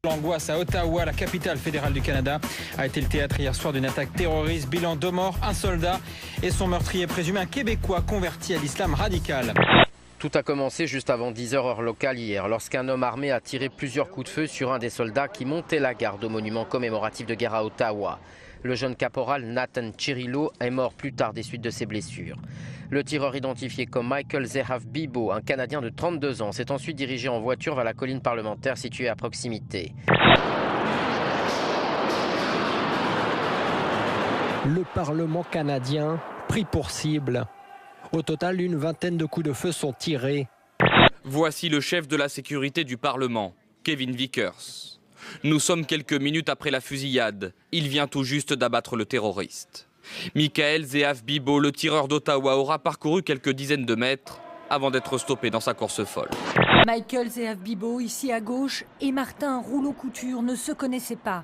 L'angoisse à Ottawa, la capitale fédérale du Canada, a été le théâtre hier soir d'une attaque terroriste. Bilan 2 morts, un soldat et son meurtrier présumé, un Québécois converti à l'islam radical. Tout a commencé juste avant 10h heure locale hier, lorsqu'un homme armé a tiré plusieurs coups de feu sur un des soldats qui montait la garde au monument commémoratif de guerre à Ottawa. Le jeune caporal Nathan Chirillo est mort plus tard des suites de ses blessures. Le tireur identifié comme Michael Zehav Bibo, un Canadien de 32 ans, s'est ensuite dirigé en voiture vers la colline parlementaire située à proximité. Le Parlement canadien pris pour cible. Au total, une vingtaine de coups de feu sont tirés. Voici le chef de la sécurité du Parlement, Kevin Vickers. Nous sommes quelques minutes après la fusillade. Il vient tout juste d'abattre le terroriste. Michael Zehav Bibo, le tireur d'Ottawa, aura parcouru quelques dizaines de mètres avant d'être stoppé dans sa course folle. Michael Zehav Bibo, ici à gauche, et Martin Rouleau-Couture ne se connaissaient pas.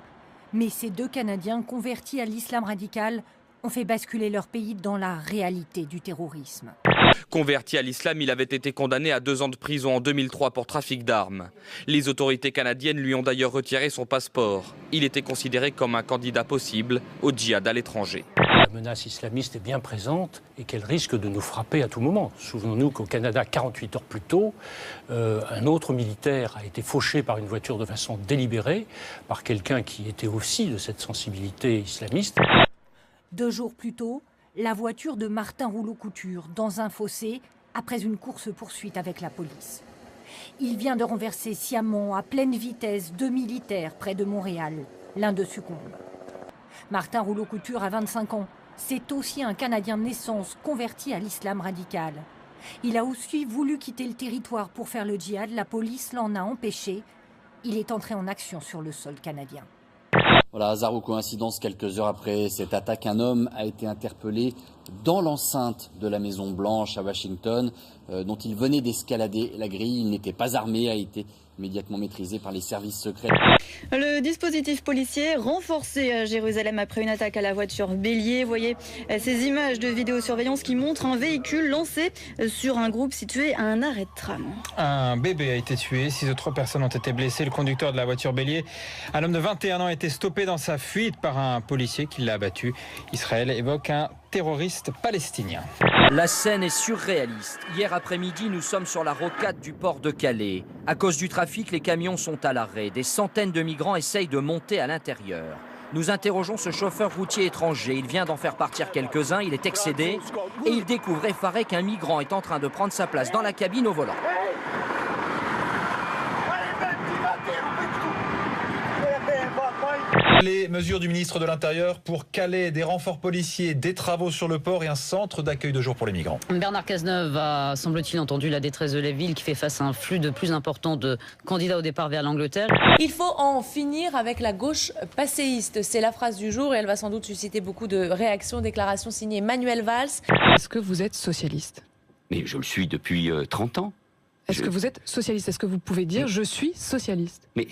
Mais ces deux Canadiens convertis à l'islam radical ont fait basculer leur pays dans la réalité du terrorisme. Converti à l'islam, il avait été condamné à 2 ans de prison en 2003 pour trafic d'armes. Les autorités canadiennes lui ont d'ailleurs retiré son passeport. Il était considéré comme un candidat possible au djihad à l'étranger. La menace islamiste est bien présente et qu'elle risque de nous frapper à tout moment. Souvenons-nous qu'au Canada, 48 heures plus tôt, un autre militaire a été fauché par une voiture de façon délibérée par quelqu'un qui était aussi de cette sensibilité islamiste. 2 jours plus tôt, la voiture de Martin Rouleau-Couture dans un fossé après une course-poursuite avec la police. Il vient de renverser sciemment à pleine vitesse 2 militaires près de Montréal. L'un d'eux succombe. Martin Rouleau-Couture a 25 ans. C'est aussi un Canadien de naissance converti à l'islam radical. Il a aussi voulu quitter le territoire pour faire le djihad. La police l'en a empêché. Il est entré en action sur le sol canadien. Voilà, hasard ou coïncidence, quelques heures après cette attaque, un homme a été interpellé dans l'enceinte de la Maison Blanche à Washington, dont il venait d'escalader la grille. Il n'était pas armé, a été immédiatement maîtrisé par les services secrets. Le dispositif policier renforcé à Jérusalem après une attaque à la voiture bélier. Vous voyez ces images de vidéosurveillance qui montrent un véhicule lancé sur un groupe situé à un arrêt de tram. Un bébé a été tué, 6 autres personnes ont été blessées. Le conducteur de la voiture bélier, un homme de 21 ans, a été stoppé dans sa fuite par un policier qui l'a abattu. Israël évoque un terroriste palestinien. La scène est surréaliste. Hier après-midi, nous sommes sur la rocade du port de Calais. À cause du trafic, les camions sont à l'arrêt. Des centaines de migrants essayent de monter à l'intérieur. Nous interrogeons ce chauffeur routier étranger. Il vient d'en faire partir quelques-uns, il est excédé et il découvre effaré qu'un migrant est en train de prendre sa place dans la cabine au volant. Les mesures du ministre de l'Intérieur pour Calais, des renforts policiers, des travaux sur le port et un centre d'accueil de jour pour les migrants. Bernard Cazeneuve a, semble-t-il, entendu la détresse de la ville qui fait face à un flux de plus important de candidats au départ vers l'Angleterre. Il faut en finir avec la gauche passéiste. C'est la phrase du jour et elle va sans doute susciter beaucoup de réactions. Déclaration signée Manuel Valls. Est-ce que vous êtes socialiste ? Mais je le suis depuis 30 ans. Est-ce que vous êtes socialiste ? Est-ce que vous pouvez dire « je suis socialiste » ? Mais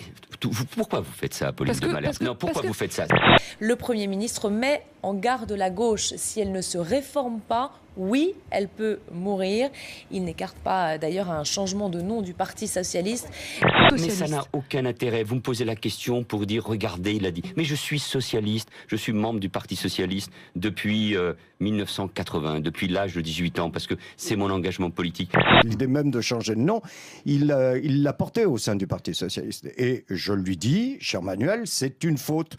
pourquoi vous faites ça, Pauline de Malherbe ? Non, pourquoi vous faites ça ? Le Premier ministre met en garde la gauche. Si elle ne se réforme pas, oui, elle peut mourir. Il n'écarte pas d'ailleurs un changement de nom du Parti socialiste. Mais ça n'a aucun intérêt. Vous me posez la question pour dire, regardez, il a dit. Mais je suis socialiste, je suis membre du Parti socialiste depuis 1980, depuis l'âge de 18 ans, parce que c'est mon engagement politique. L'idée même de changer de nom, il l'a porté au sein du Parti socialiste. Et je lui dis, cher Manuel, c'est une faute.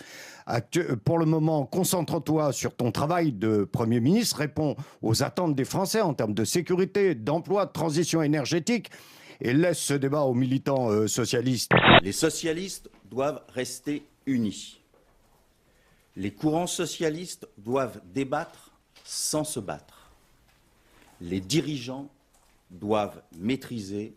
Pour le moment, concentre-toi sur ton travail de Premier ministre, réponds aux attentes des Français en termes de sécurité, d'emploi, de transition énergétique et laisse ce débat aux militants socialistes. Les socialistes doivent rester unis. Les courants socialistes doivent débattre sans se battre. Les dirigeants doivent maîtriser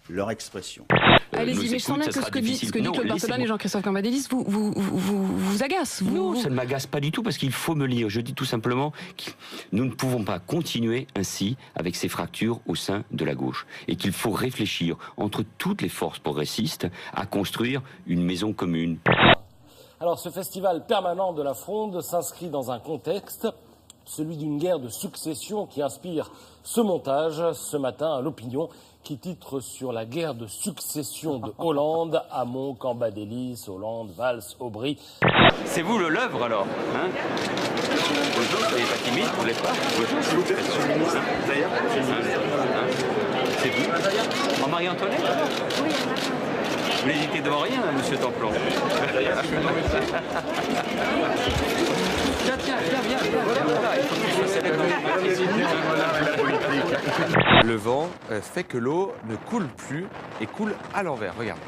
leur expression. Allez-y, mais je sens bien que ce que dit Claude Barthelin et Jean-Christophe Cambadélis vous agace. Non, ça ne m'agace pas du tout parce qu'il faut me lire. Je dis tout simplement que nous ne pouvons pas continuer ainsi avec ces fractures au sein de la gauche et qu'il faut réfléchir entre toutes les forces progressistes à construire une maison commune. Alors ce festival permanent de la fronde s'inscrit dans un contexte celui d'une guerre de succession qui inspire ce montage ce matin à l'Opinion, qui titre sur la guerre de succession de Hollande, Hamon, Cambadélis, Hollande, Valls, Aubry. C'est vous le leuvre alors, hein? Bonjour, soyez pas timide, vous l'êtes pas? Bonjour, s'il vous plaît. D'ailleurs, c'est vous? En Marie-Antoinette? Oui. Vous n'hésitez devant rien, monsieur Templon. Tiens, viens. Voilà, il faut que tu sois. Le vent fait que l'eau ne coule plus et coule à l'envers. Regarde.